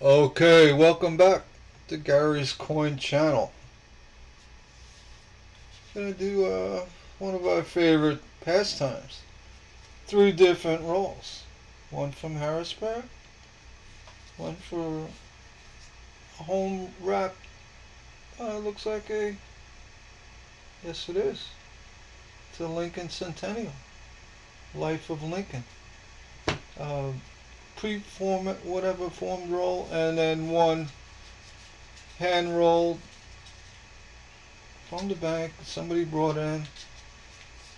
Okay, welcome back to Gary's Coin Channel. Gonna do one of our favorite pastimes. Three different rolls. One from Harrisburg, one for a home wrap. Looks like yes it is. It's a Lincoln Centennial. Life of Lincoln. Uh, Pre-form, whatever formed roll, and then one hand rolled from the bank. Somebody brought in.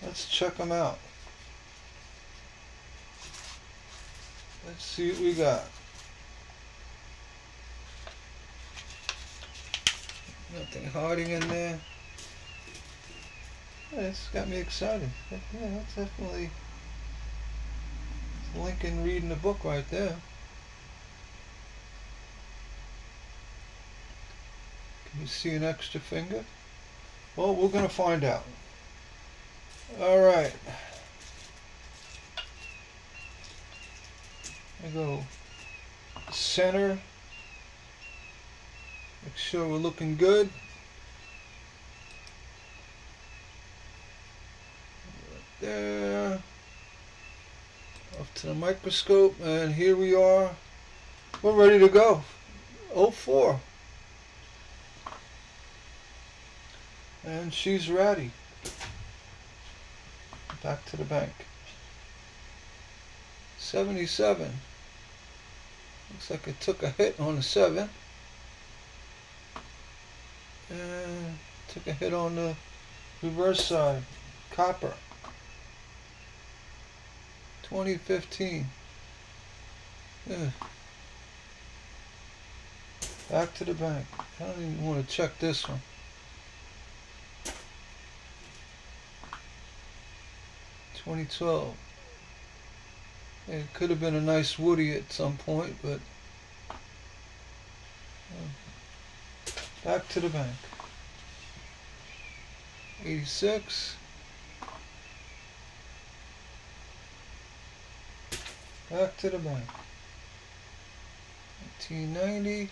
Let's check them out. Let's see what we got. Nothing hiding in there. Yeah, it's got me excited. Yeah, that's definitely Lincoln reading a book right there. Can you see an extra finger? Well, we're going to find out. Alright. I go center. Make sure we're looking good. Right there. Up to the microscope, and here we are. We're ready to go. 04. And she's ready. Back to the bank. 77. Looks like it took a hit on the 7. And took a hit on the reverse side. Copper. 2015. Yeah. Back to the bank. I don't even want to check this one. 2012. It could have been a nice Woody at some point, but back to the bank. 86. Back to the bank. 1990.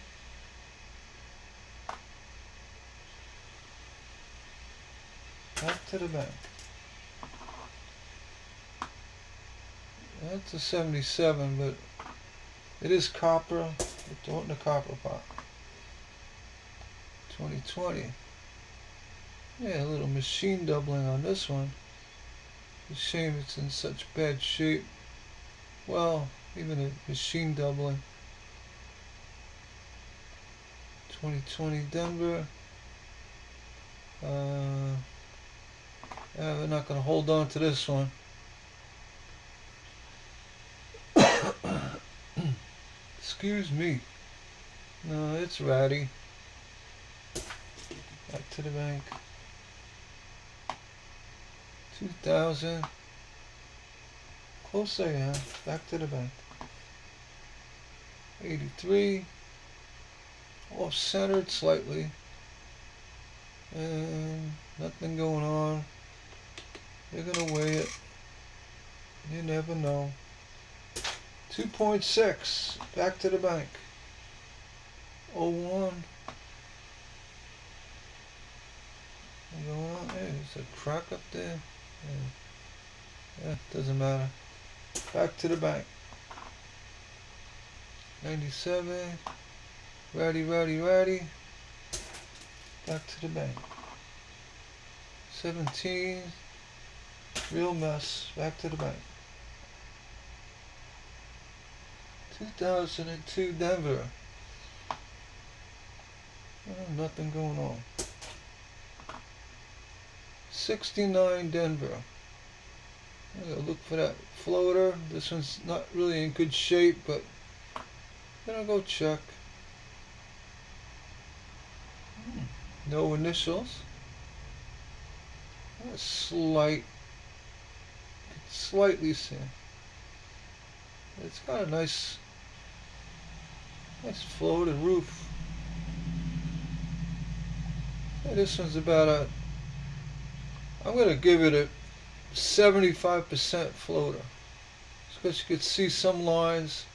Back to the bank. That's a 77, but it is copper. Throw it in the copper pot. 2020. Yeah, a little machine doubling on this one. It's a shame it's in such bad shape. Well, even a machine doubling. 2020 Denver. We're not going to hold on to this one. Excuse me. No, it's ratty. Back to the bank. 2000. Close I am. Back to the bank. 83. Off-centered slightly. And nothing going on. They're going to weigh it. You never know. 2.6. Back to the bank. 01. Hey, there's a crack up there. Yeah, doesn't matter. Back to the bank. 97. Ready. Back to the bank. 17. Real mess. Back to the bank. 2002 Denver. Nothing going on. 69 Denver. I gotta look for that floater. This one's not really in good shape, but I'm gonna go check. No initials. Slightly thin. It's got a nice floated roof. Yeah, this one's about I'm gonna give it a 75% floater. Because you could see some lines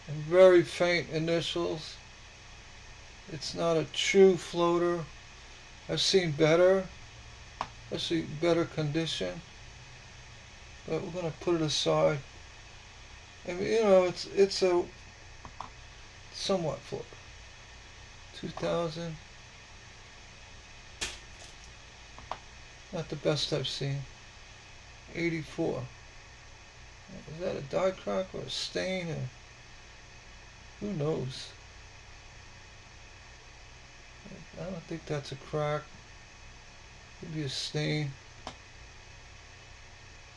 and very faint initials. It's not a true floater. I've seen better, especially better condition, but we're gonna put it aside. I mean, it's a somewhat floater. 2000, not the best I've seen. 84. Is that a die crack or a stain or who knows? I don't think that's a crack. Could be a stain.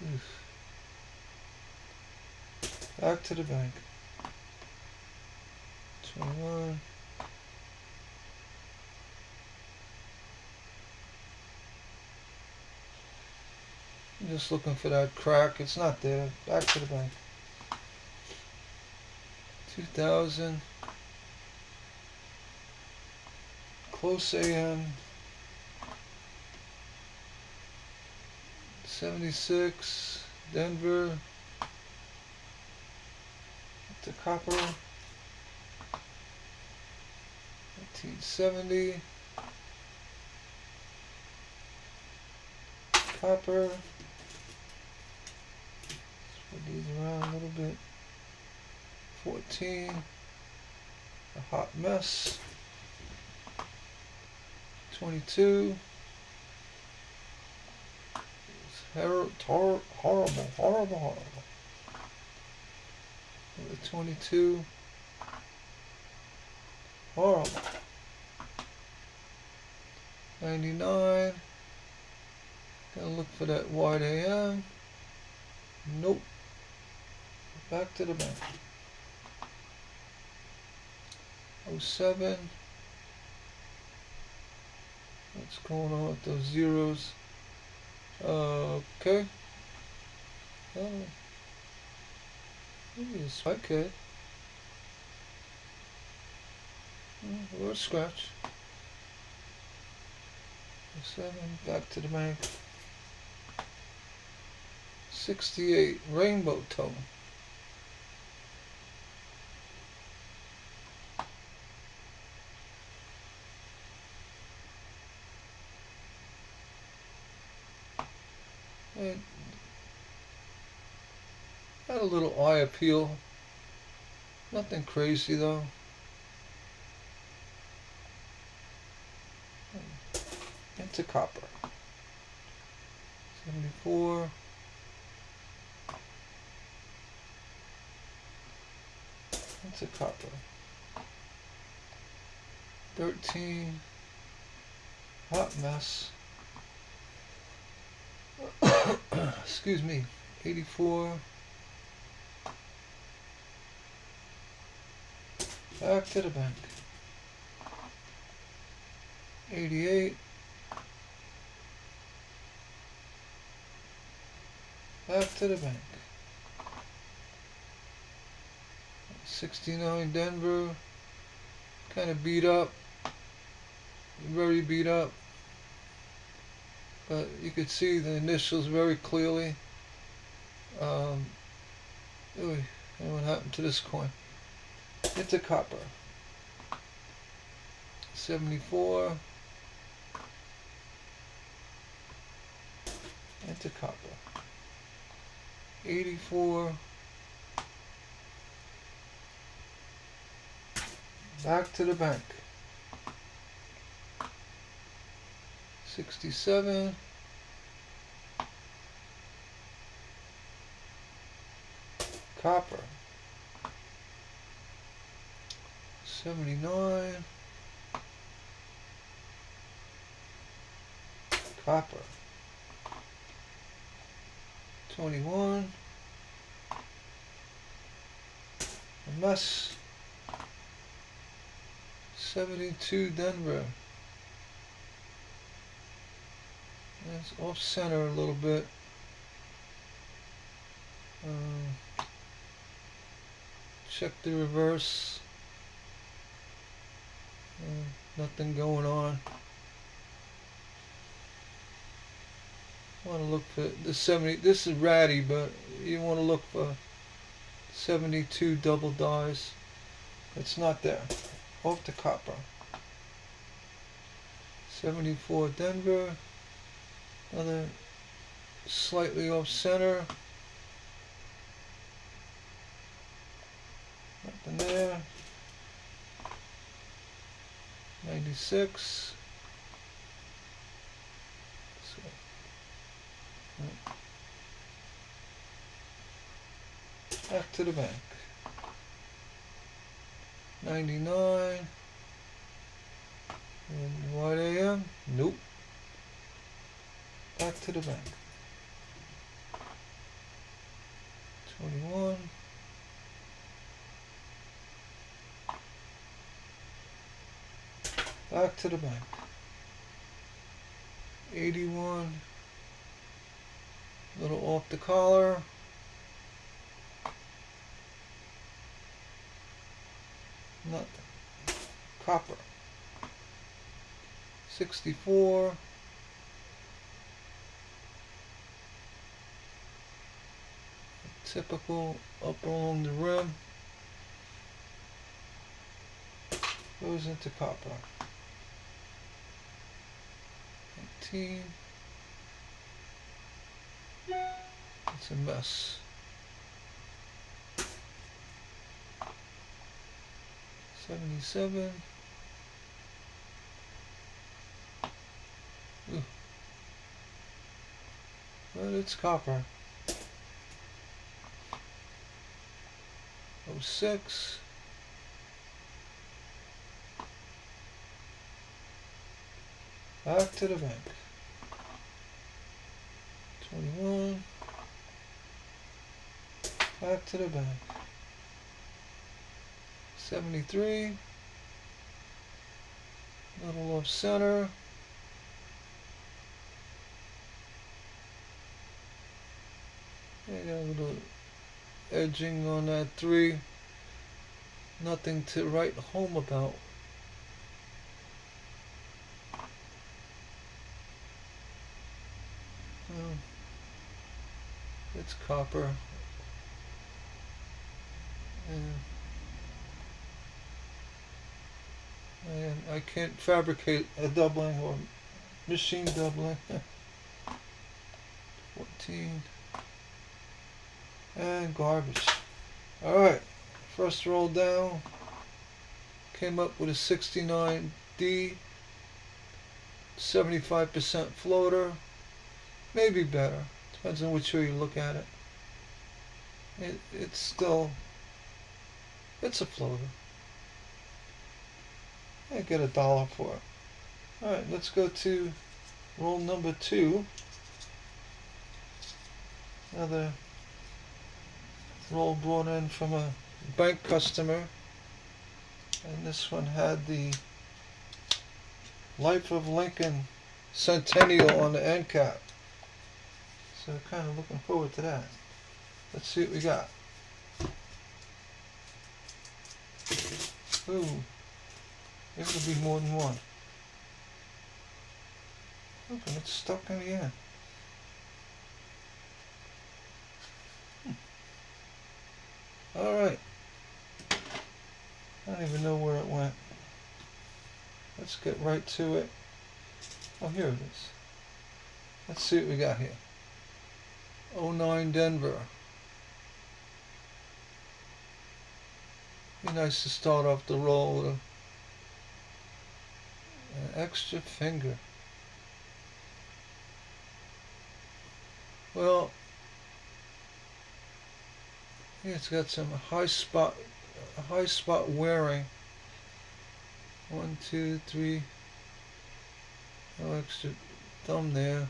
Oof. Back to the bank. 21. I'm just looking for that crack. It's not there. Back to the bank. 2000. Close AM. 76. Denver. To copper. 1970. Copper. Spread these around a little bit. 14. A hot mess. 22. Horrible, horrible. 22. Horrible. 99. Gotta look for that wide AM. Nope. Back to the bank. 07. What's going on with those zeros? Okay. Maybe a spike hit. Or a scratch. 07. Back to the bank. 68. Rainbow tone. And had a little eye appeal. Nothing crazy though. Into copper. 74. Into copper. 13. Hot mess. Excuse me. 84. Back to the bank. 88. Back to the bank. 69 Denver. Kind of beat up. Very beat up. But you could see the initials very clearly. What happened to this coin? Into copper. 74. Into copper. 84. Back to the bank. 67. Copper. 79. Copper. 21. A mess. 72 Denver. That's off center a little bit. Check the reverse. Nothing going on. I want to look for the 70. This is ratty, but you want to look for 72 double dies. It's not there. Off the copper. 74 Denver. Another slightly off center. Nothing there. 96. So, back to the bank. 99. And what AM? Nope. Back to the bank. 21. Back to the bank. 81. Little off the collar. Nothing. Copper. 64. Typical up along the rim. Goes into copper. 18. It's a mess. 77. Ooh. But it's copper. 06. Back to the bank. 21. Back to the bank. 73. Little off center. I got a little edging on that 3. Nothing to write home about. It's copper. And I can't fabricate a doubling or machine doubling. 14. And garbage. Alright. First roll down. Came up with a 69D. 75% floater. Maybe better. Depends on which way you look at it. It's still, it's a floater. I get $1 for it. Alright, let's go to roll number 2. Another roll brought in from a bank customer. And this one had the Life of Lincoln Centennial on the end cap. So kind of looking forward to that. Let's see what we got. Ooh, there could be more than one. Look, and it's stuck in the end. Alright. I don't even know where it went. Let's get right to it. Oh, here it is. Let's see what we got here. 09 Denver. Be nice to start off the roll with an extra finger. Well, yeah, it's got some high spot wearing. 1, 2, 3. No extra thumb there.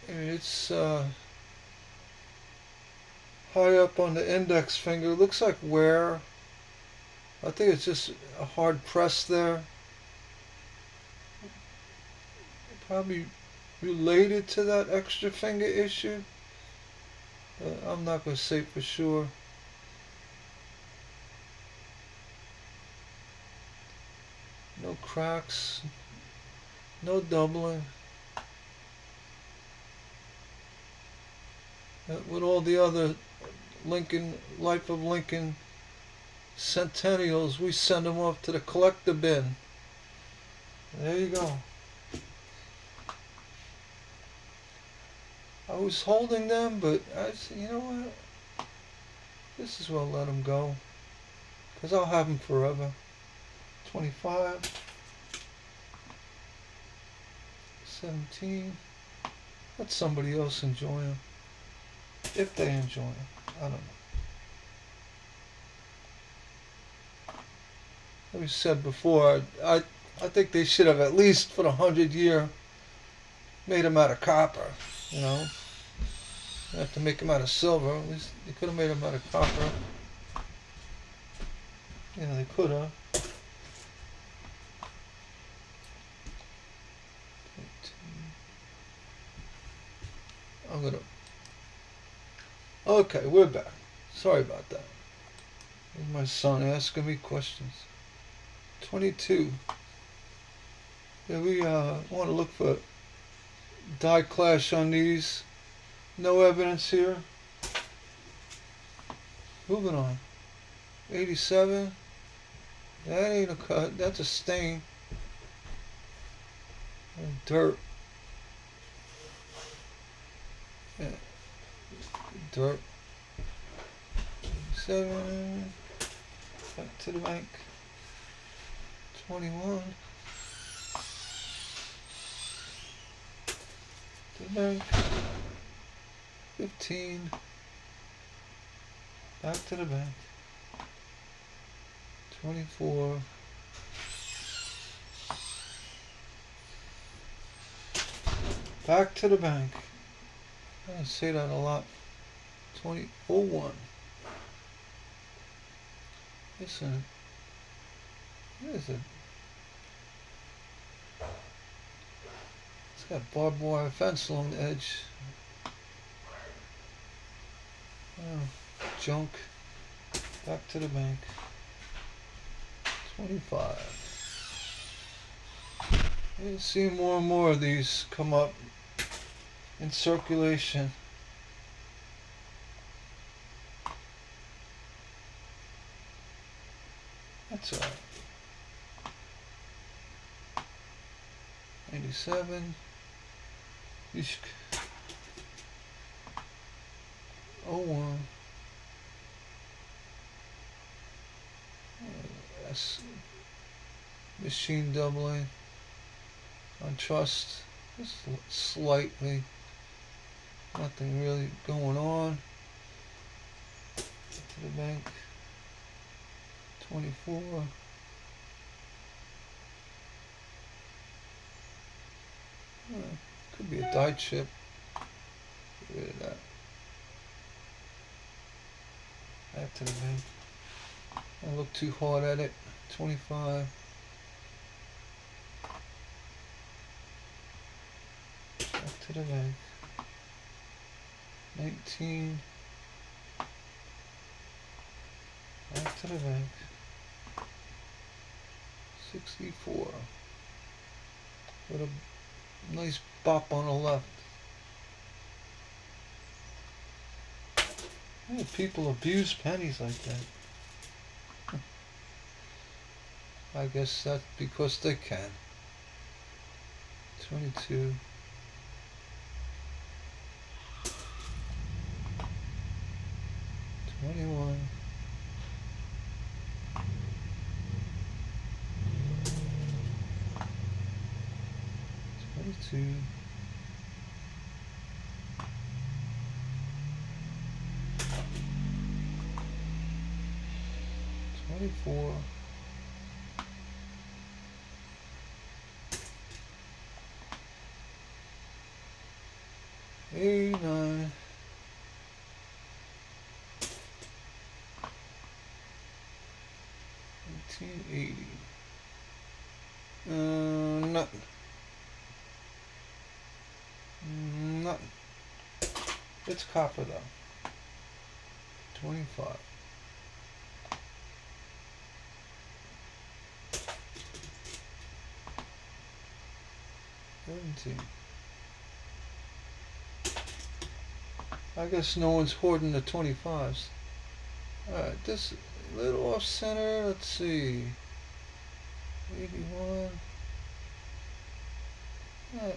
And it's high up on the index finger. Looks like wear. I think it's just a hard press there. Probably related to that extra finger issue. But I'm not going to say for sure. No cracks. No doubling. with all the other Lincoln, Life of Lincoln Centennials, we send them off to the collector bin. There you go. I was holding them, but I said, you know what? This is where I'll let them go. Because I'll have them forever. 25. 17. Let somebody else enjoy them. If they enjoy them. I don't know. Like we said before, I think they should have at least for the 100-year made them out of copper. You know, you have to make them out of silver. At least they could have made them out of copper. Yeah, they could have. I'm gonna. Okay, we're back. Sorry about that. There's my son asking me questions. 22. Yeah, we want to look for die clash on these. No evidence here. Moving on. 87. That ain't a cut. That's a stain. And dirt. Yeah. Dirt. 7. Back to the bank. 21. To the bank. 15. Back to the bank. 24. Back to the bank. I say that a lot. 2001. Listen. What is it? It's got barbed wire fence along the edge. Oh, junk. Back to the bank. 25. You see more and more of these come up in circulation. That's alright. 97. Ishk. 01. That's machine doubling on trust. Just slightly. Nothing really going on. To the bank. 24. Could be a die chip. Get rid of that. Back to the bank. Don't look too hard at it. 25. Back to the bank. 19. Back to the bank. 64. With a nice bop on the left. Yeah, people abuse pennies like that. I guess that's because they can. 22. 21. 22. 24. 89. 1980. Nothing. Nothing. It's copper though. 25. 17. I guess no one's hoarding the 25s. Alright, this little off center, let's see. 81.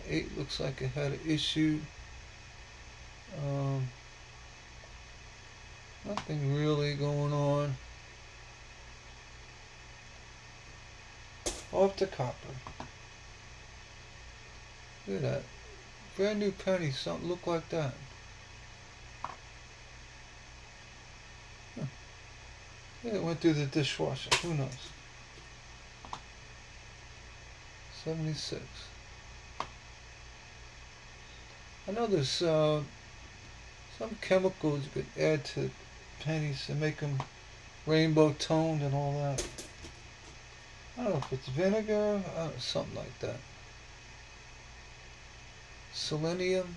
8 looks like it had an issue. Um, Nothing really going on. Off the copper. Look at that. Brand new penny, something look like that. Huh. Yeah, it went through the dishwasher. Who knows? 76. I know there's some chemicals you could add to pennies to make them rainbow toned and all that. I don't know if it's vinegar, something like that. Selenium.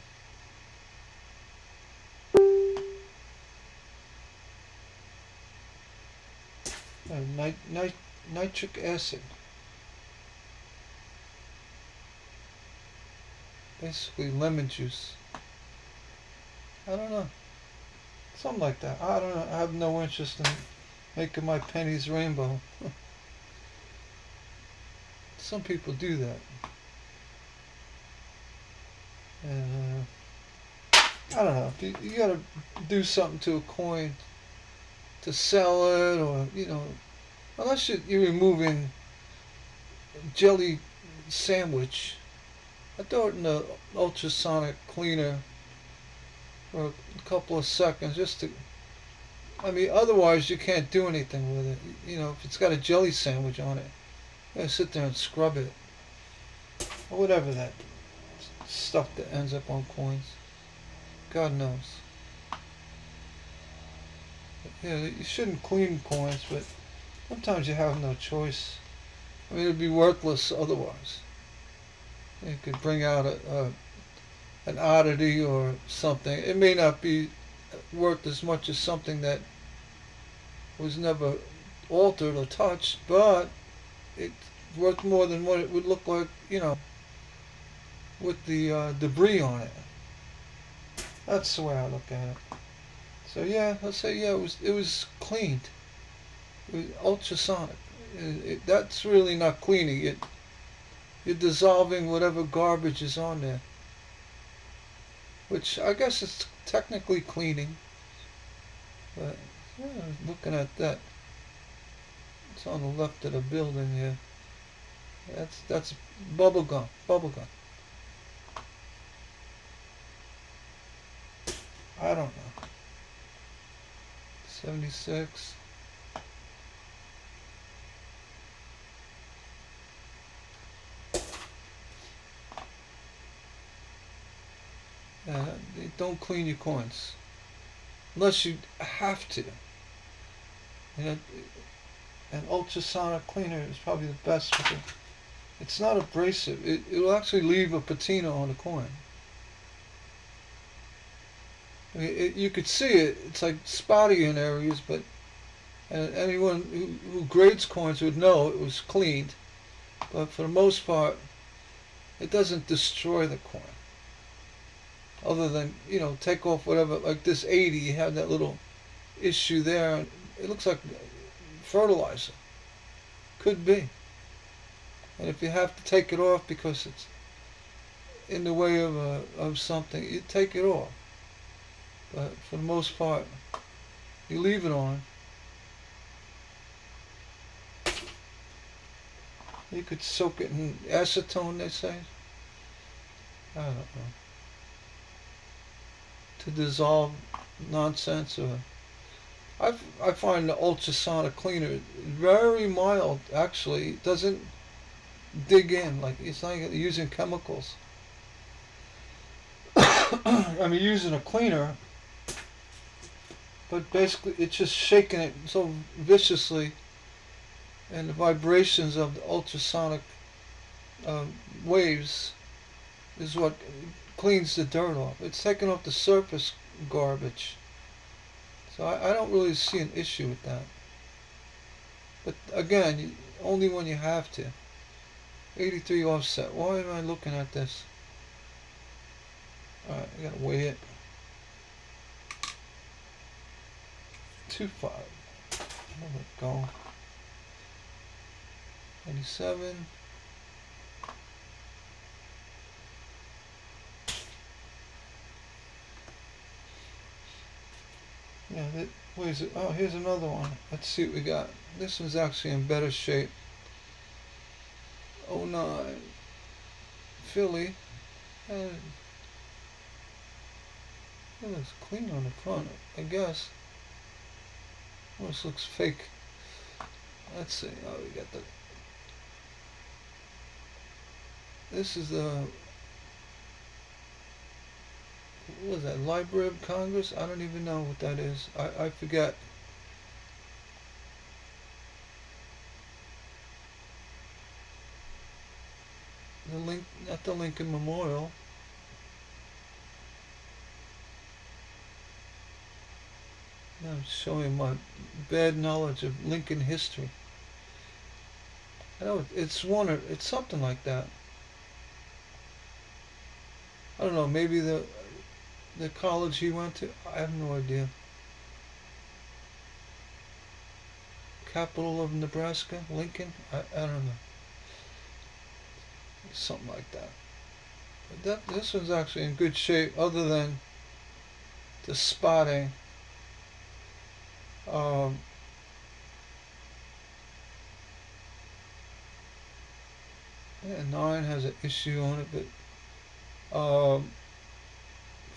Nitric acid. Basically lemon juice. I don't know. Something like that. I don't know. I have no interest in making my pennies rainbow. Some people do that. And I don't know. You gotta do something to a coin to sell it, or unless you're removing jelly sandwich. I throw it in the ultrasonic cleaner for a couple of seconds just to. I mean, otherwise you can't do anything with it. If it's got a jelly sandwich on it, you gotta sit there and scrub it, or whatever that stuff that ends up on coins. God knows. Yeah, you shouldn't clean coins, but sometimes you have no choice. I mean, it'd be worthless otherwise. You could bring out an oddity or something. It may not be worth as much as something that was never altered or touched, but it's worth more than what it would look like, with the debris on it. That's the way I look at it. So yeah, let's say it was cleaned. It was ultrasonic. That's really not cleaning. You're dissolving whatever garbage is on there, which I guess it's technically cleaning. But yeah, looking at that, it's on the left of the building here. That's bubble gum. Bubble gum. I don't know. 76. Don't clean your coins unless you have to. An ultrasonic cleaner is probably the best because it's not abrasive. It'll actually leave a patina on the coin. I mean, you could see it. It's like spotty in areas, but anyone who grades coins would know it was cleaned. But for the most part, it doesn't destroy the coin. Other than, take off whatever, like this 80, you have that little issue there. And it looks like fertilizer. Could be. And if you have to take it off because it's in the way of something, you take it off. But for the most part, you leave it on. You could soak it in acetone, they say. I don't know. To dissolve nonsense, or I find the ultrasonic cleaner very mild. Actually, it doesn't dig in, like it's not using chemicals. I mean, using a cleaner, but basically it's just shaking it so viciously, and the vibrations of the ultrasonic waves is what cleans the dirt off. It's taking off the surface garbage. So I don't really see an issue with that. But again, only when you have to. 83 offset. Why am I looking at this? Alright, I gotta weigh it. 25. Let it go. 87. Yeah, where is it? Oh, here's another one. Let's see what we got. This one's actually in better shape. 09. Philly. And it looks clean on the front, I guess. Almost looks fake. Let's see. Oh, we got the. This is the. What was that? Library of Congress? I don't even know what that is. I forget. Not the Lincoln Memorial. I'm showing my bad knowledge of Lincoln history. I know it's something like that. I don't know, maybe the college he went to. I have no idea. Capital of Nebraska, Lincoln. I don't know. Something like that. But this one's actually in good shape, other than the spotting. Yeah, 9 has an issue on it, but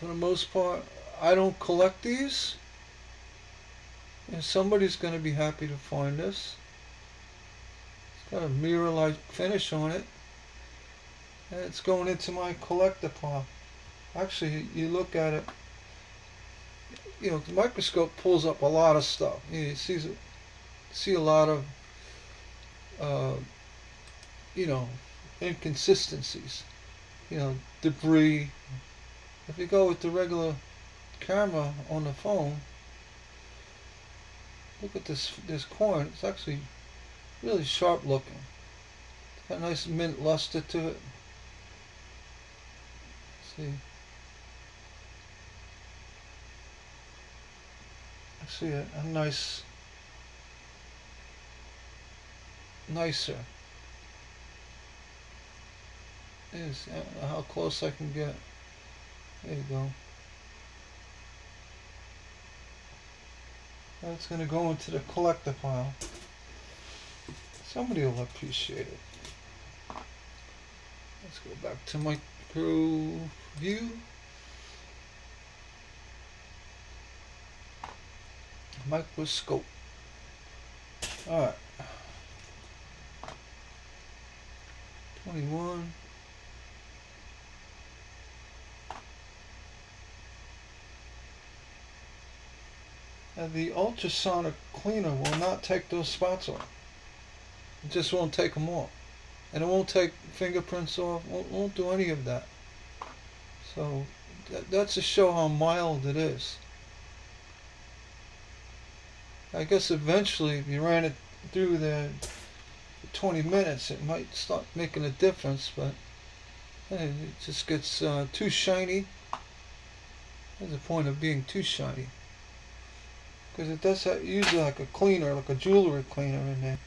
for the most part, I don't collect these. And somebody's going to be happy to find this. It's got a mirror-like finish on it. And it's going into my collector pile. Actually, you look at it, the microscope pulls up a lot of stuff. You see a lot of, inconsistencies. Debris. If you go with the regular camera on the phone, look at this coin. It's actually really sharp looking. It's got a nice mint luster to it. See. I see a nicer. I don't know how close I can get. There you go. That's going to go into the collector pile. Somebody will appreciate it. Let's go back to micro view. Microscope. Alright. 21. And the ultrasonic cleaner will not take those spots off. It just won't take them off. And it won't take fingerprints off, won't do any of that. So that's to show how mild it is. I guess eventually if you ran it through there 20 minutes it might start making a difference, but it just gets too shiny. There's the point of being too shiny. Because it does have usually like a cleaner, like a jewelry cleaner in there.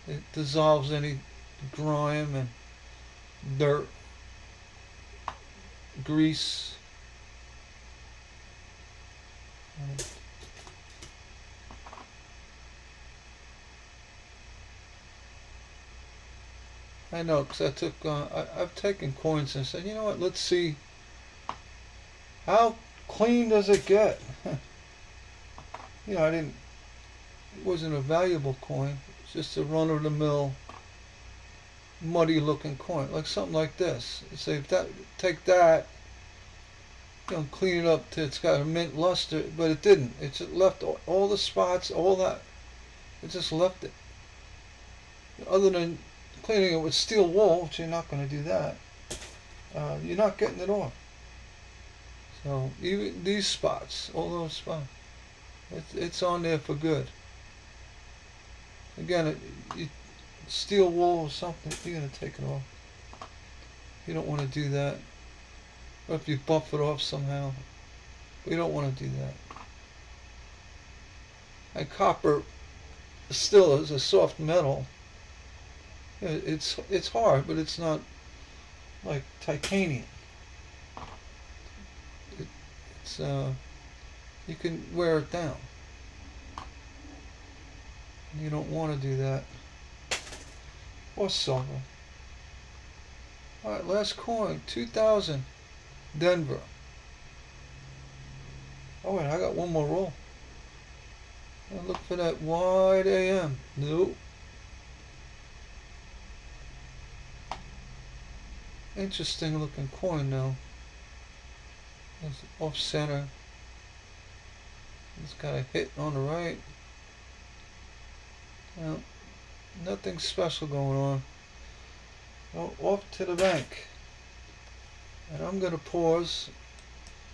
It dissolves any grime and dirt, grease. I know, because I took, I've taken coins and said, you know what, let's see, how clean does it get? It wasn't a valuable coin, it's just a run-of-the-mill, muddy-looking coin, like something like this. Say, take that, clean it up till it's got a mint luster, but it didn't. It just left all the spots, all that, it just left it. Other than cleaning it with steel wool, which you're not going to do that, you're not getting it off. So even these spots, all those spots, it's on there for good. Again, steel wool or something, you're going to take it off. You don't want to do that. Or if you buff it off somehow, you don't want to do that. And copper still is a soft metal. It's hard, but it's not like titanium. It's you can wear it down. You don't want to do that. Or silver. All right, last coin, 2000, Denver. Oh wait, I got one more roll. I look for that wide AM. Nope. Interesting looking coin though. It's off center. It's got a hit on the right. Well, nothing special going on. Well, off to the bank. And I'm going to pause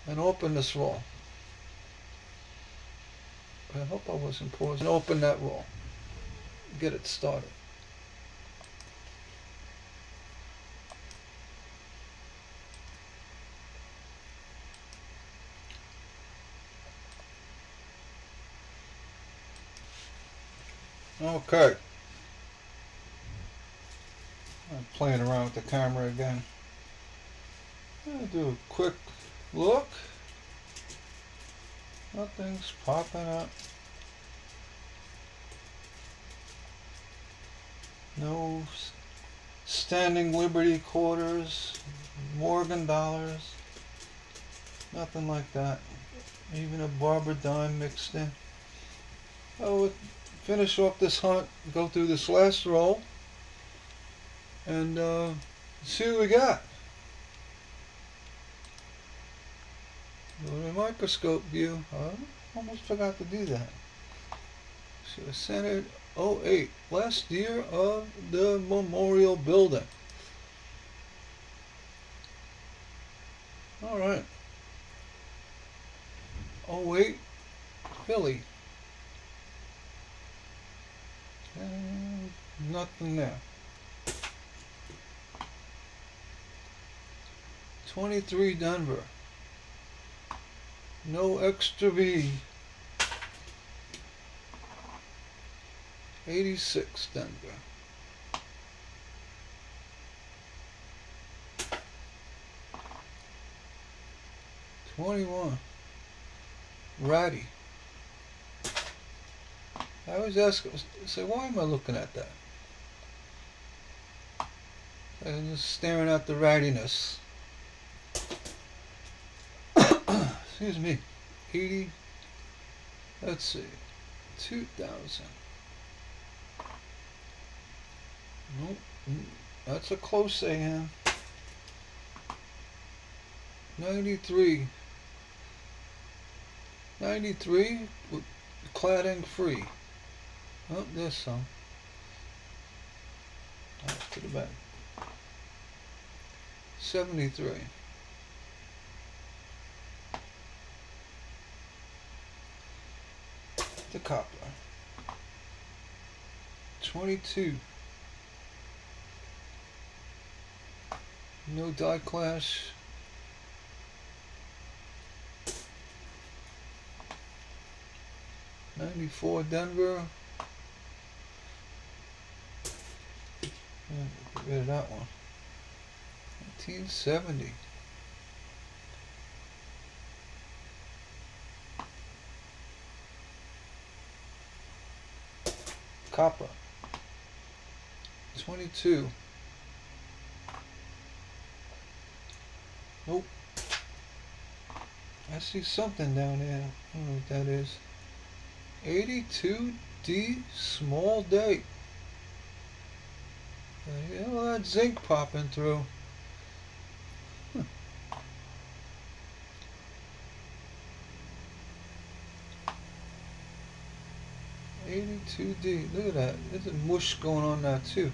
and open this roll. I hope I wasn't pausing. And open that roll. Get it started. Okay. I'm playing around with the camera again. I'll do a quick look. Nothing's popping up. No standing Liberty quarters, Morgan dollars, nothing like that. Even a Barber dime mixed in. I'll finish off this hunt, go through this last roll, and see what we got. Go to the microscope view. I almost forgot to do that. Should have centered 08, last year of the memorial building. All right. 08, Philly. And nothing there. 23, Denver. No extra V. 86, Denver. $21. Ratty. I always ask, say, why am I looking at that? I'm just staring at the rattiness. Excuse me. 80. Let's see. 2000. Nope. That's a close AM. 93. 93 with cladding free. Oh, there's some. Off to the back. 73. The copper. 22. No die clash. 94 Denver. Get rid of that one. 1970. Copper. 22. Nope. I see something down there. I don't know what that is. 82D small date. You know that zinc popping through. 82D. Look at that. There's a mush going on there too.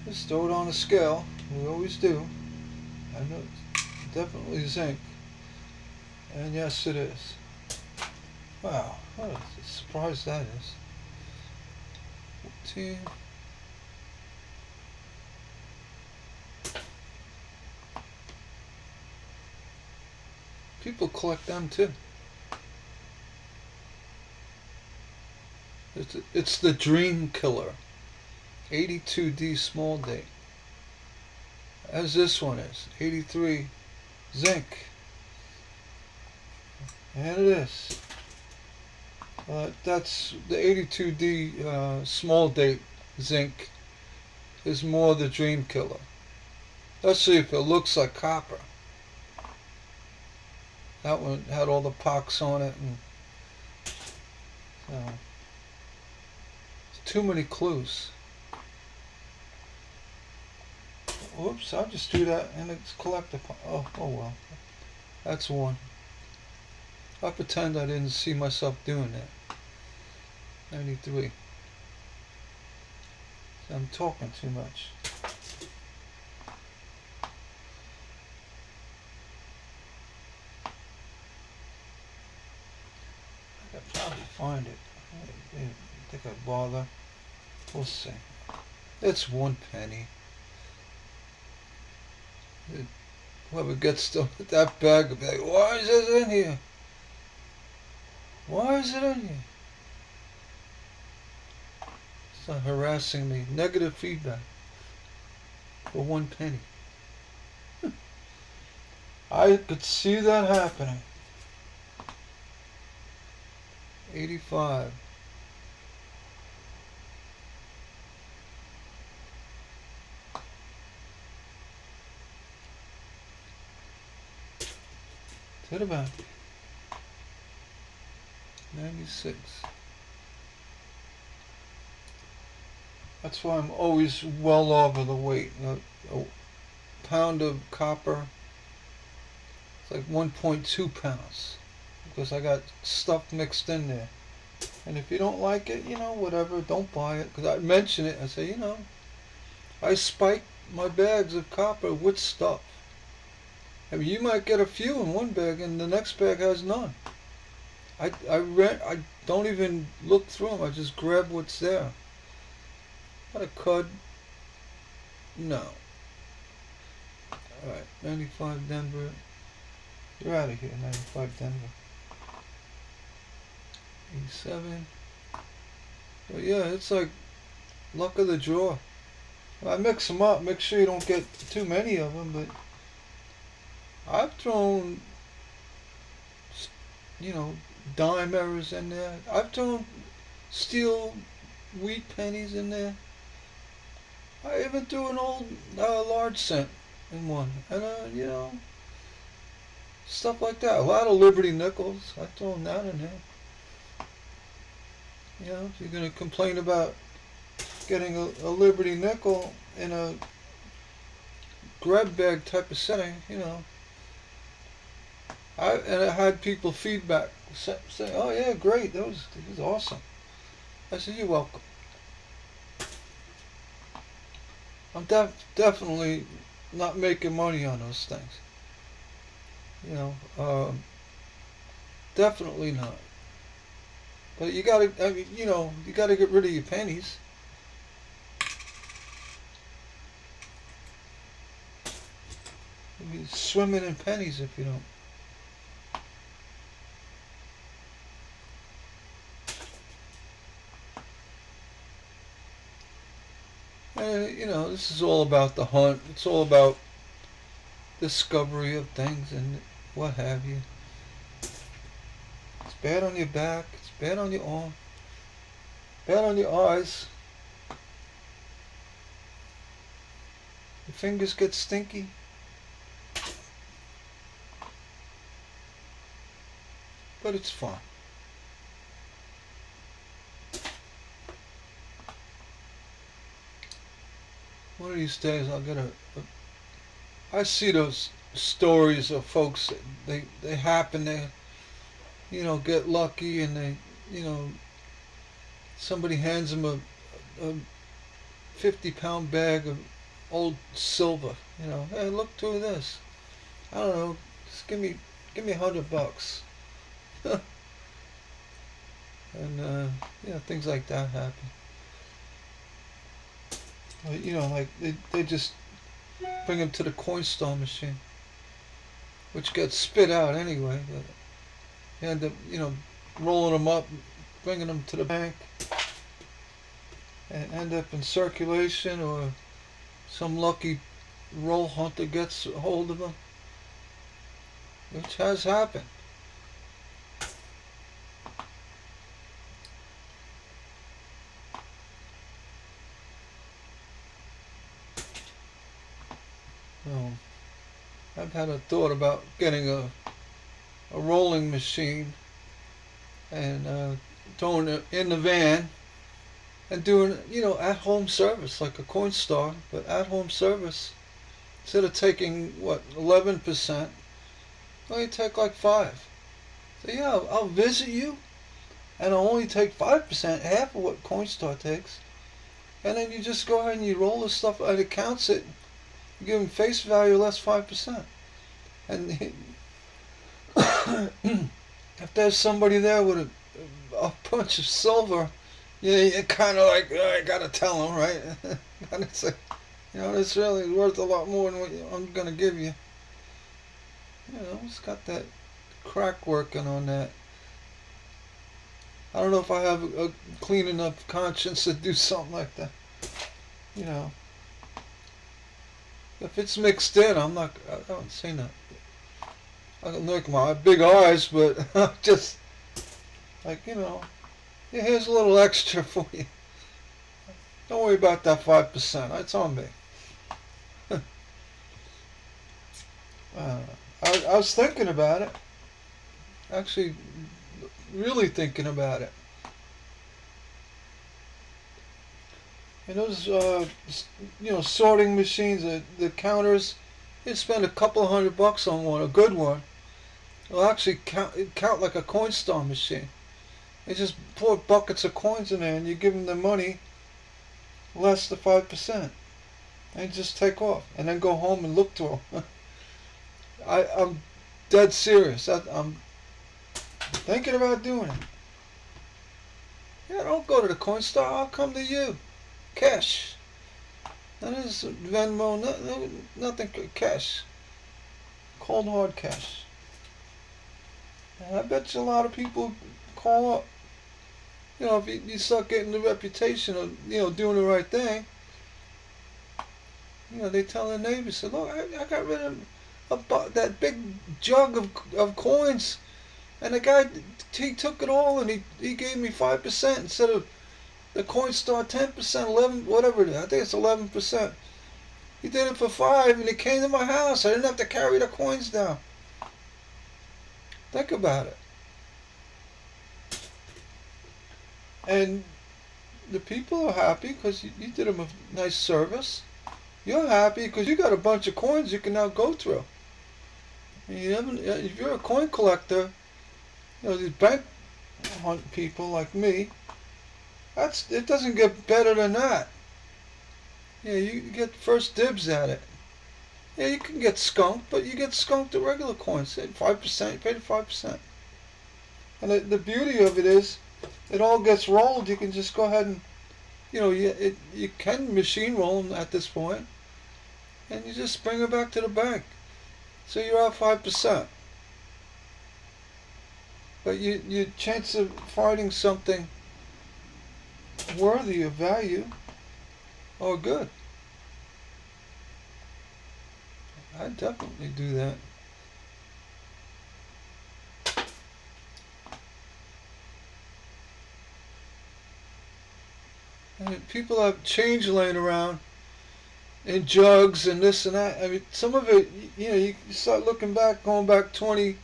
Let's throw it on a scale. We always do. I know it's definitely zinc. And yes, it is. Wow. What a surprise that is. 14. People collect them too. It's the dream killer. 82D small date. As this one is. 83 zinc. And it is. That's the 82D small date zinc is more the dream killer. Let's see if it looks like copper. That one had all the pox on it, and too many clues. Oops, I'll just do that and it's collectible. Oh well. That's one. I'll pretend I didn't see myself doing that. 93. I'm talking too much. I could probably find it. I didn't think I'd bother. We'll see. It's 1 penny. Whoever gets that bag will be like, why is it in here? Why is it in here? It's not harassing me. Negative feedback for 1 penny. I could see that happening. 85. To the back. 96. That's why I'm always well over the weight. A pound of copper, it's like 1.2 pounds. Because I got stuff mixed in there. And if you don't like it, whatever, don't buy it. Because I mention it, I say, I spike my bags of copper with stuff. I mean, you might get a few in one bag and the next bag has none. I don't even look through them. I just grab what's there. Not a cud. No. Alright, 95 Denver. You're out of here, 95 Denver. 87. But yeah, it's like luck of the draw. I mix them up, make sure you don't get too many of them, but I've thrown, dime errors in there. I've thrown steel wheat pennies in there. I even threw an old large cent in one. And, stuff like that. A lot of Liberty nickels. I've thrown that in there. If you're going to complain about getting a Liberty nickel in a grab bag type of setting, I had people feedback say, oh yeah, great, that was awesome. I said, you're welcome. I'm definitely not making money on those things. Definitely not. But you gotta get rid of your pennies. You'll be swimming in pennies if you don't. This is all about the hunt. It's all about discovery of things and what have you. It's bad on your back. It's bad on your arm. Bad on your eyes. Your fingers get stinky. But it's fun. One of these days I'll get I see those stories of folks that they happen to get lucky, and they somebody hands them a 50-pound bag of old silver. Hey, look through this. I don't know, just give me $100. And things like that happen. Like they just bring them to the coin store machine, which gets spit out anyway. But you end up, rolling them up, bringing them to the bank. and end up in circulation, or some lucky roll hunter gets a hold of them, which has happened. I've had a thought about getting a rolling machine and throwing it in the van and doing, at home service, like a coin star, but at home service. Instead of taking, 11%, well, you take like 5. So yeah, I'll visit you, and I'll only take 5%, half of what Coinstar takes. And then you just go ahead and you roll the stuff, and it counts it. You give them face value less 5%. And if there's somebody there with a bunch of silver, you kind of like, I gotta tell them, right? Gotta say, it's really worth a lot more than what I'm gonna give you. It's got that crack working on that. I don't know if I have a clean enough conscience to do something like that. If it's mixed in, I don't say nothing. I don't look my big eyes, but just like, here's a little extra for you. Don't worry about that 5%. That's on me. I was thinking about it. Actually, really thinking about it. And those, sorting machines, the counters, you spend a couple $100 on one, a good one. It'll actually count like a Coinstar machine. You just pour buckets of coins in there, and you give them the money less the 5%, and just take off, and then go home and look to them. I'm dead serious. I'm thinking about doing it. Yeah, don't go to the Coinstar. I'll come to you. Cash. That is Venmo. Nothing. Cash. Cold hard cash. And I bet you a lot of people call up. If you start getting the reputation of doing the right thing. They tell their neighbors, say, look, I got rid of that big jug of coins, and the guy, he took it all, and he gave me 5% instead of the Coinstar 10%, 11, whatever it is. I think it's 11%. He did it for 5, and he came to my house. I didn't have to carry the coins down. Think about it. And the people are happy because you did them a nice service. You're happy because you got a bunch of coins you can now go through. And if you're a coin collector, these bank hunt people like me, it doesn't get better than that. You get first dibs at it. Yeah, you can get skunked, but you get skunked the regular coins. 5%, you pay the 5%. And the beauty of it is, it all gets rolled. You can just go ahead and, you can machine roll them at this point, and you just bring it back to the bank. So you're out 5%. But your chance of finding something worthy of value are good. I'd definitely do that. And people have change laying around in jugs and this and that. I mean, some of it, you start looking back, going back 20,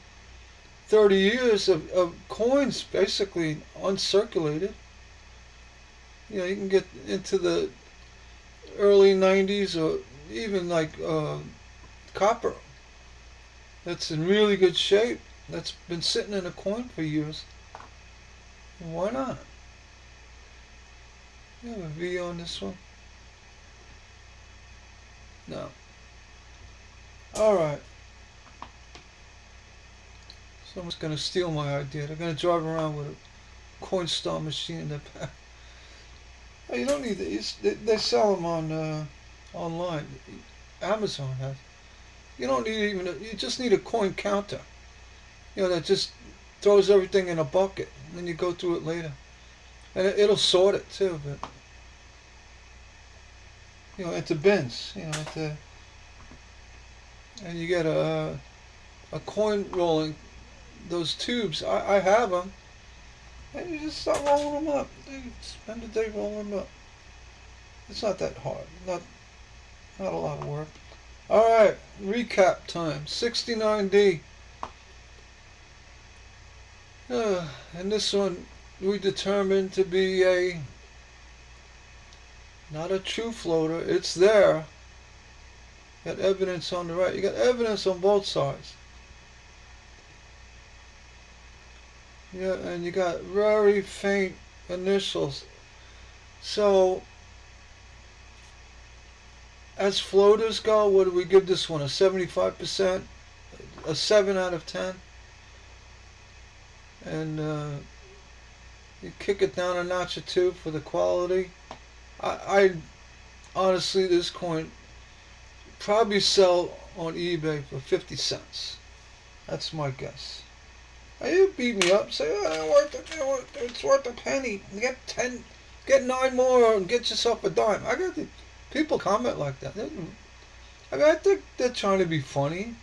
30 years of coins basically uncirculated. You can get into the early 90s, or even like copper that's in really good shape, that's been sitting in a coin for years. Why not? You have a V on this one? No. Alright. Someone's going to steal my idea. They're going to drive around with a Coinstar machine in their back. You don't need these. They sell them on online. Amazon has. You don't need you just need a coin counter. That just throws everything in a bucket, and then you go through it later. And it'll sort it too, but into bins, and you get a coin rolling, those tubes. I have them, and you just start rolling them up. You spend the day rolling them up. It's not that hard. Not a lot of work. All right, recap time. 69D. And this one we determined to be not a true floater. It's there. Got evidence on the right. You got evidence on both sides. Yeah, and you got very faint initials. So, as floaters go, what do we give this one? A 75%? A 7 out of 10? And you kick it down a notch or two for the quality. I honestly, this coin probably sell on eBay for 50 cents. That's my guess. Now you beat me up, say, it's worth a penny. Get 9 more and get yourself a dime. People comment like that. I think they're trying to be funny.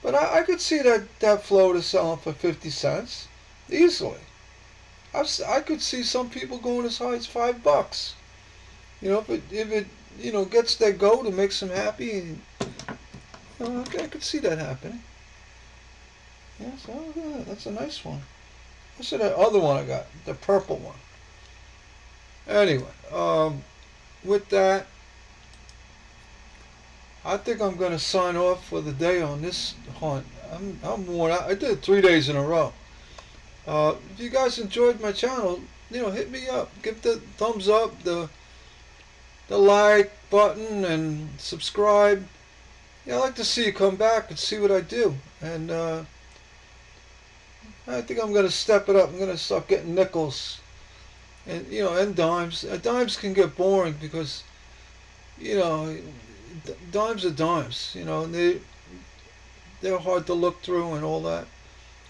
But I could see that floater selling for 50 cents easily. I could see some people going as high as $5. If it gets their goat and makes them happy, I could see that happening. Yeah, so that's a nice one. What's that other one I got? The purple one. Anyway, with that, I think I'm going to sign off for the day on this hunt. I'm worn out. I did it 3 days in a row. If you guys enjoyed my channel, hit me up. Give the thumbs up, the like button, and subscribe. I like to see you come back and see what I do. And I think I'm going to step it up. I'm going to start getting nickels and dimes. Dimes can get boring because, dimes are dimes, and they're hard to look through and all that.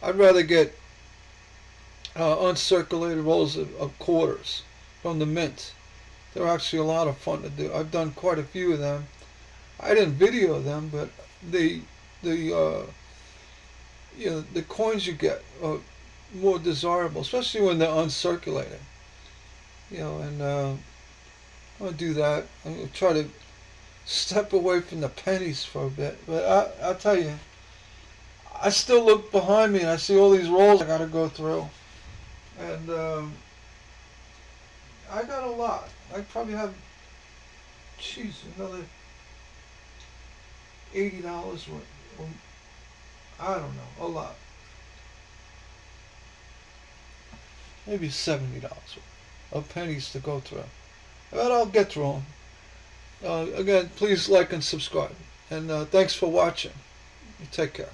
I'd rather get uncirculated rolls of quarters from the mint. They're actually a lot of fun to do. I've done quite a few of them. I didn't video them, but the coins you get are more desirable, especially when they're uncirculated. And I'm gonna do that. I'm gonna try to step away from the pennies for a bit. But I'll tell you, I still look behind me and I see all these rolls I gotta go through. And I got a lot. I probably have, another $80 worth. I don't know, a lot. Maybe $70 worth of pennies to go through. But I'll get through them. Again, please like and subscribe. And thanks for watching. You take care.